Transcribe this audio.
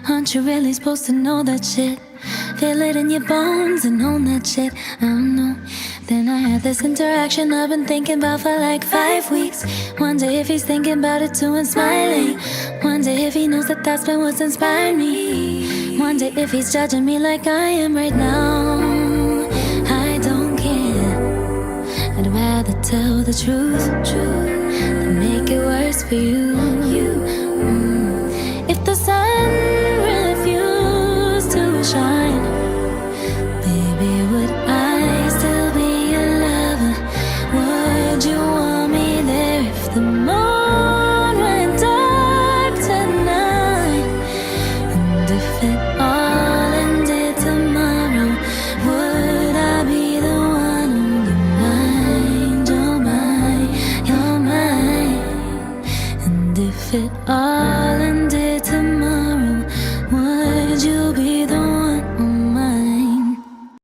Aren't you really supposed to know that shit? Feel it in your bones and own that shit. I don't know. Then I had this interaction I've been thinking about for like 5 weeks. Wonder if he's thinking about it too and smiling. Wonder if he knows that that's been what's inspired me. Wonder if he's judging me like I am right now. I don't care. I'd rather tell the truth than make it worse for you.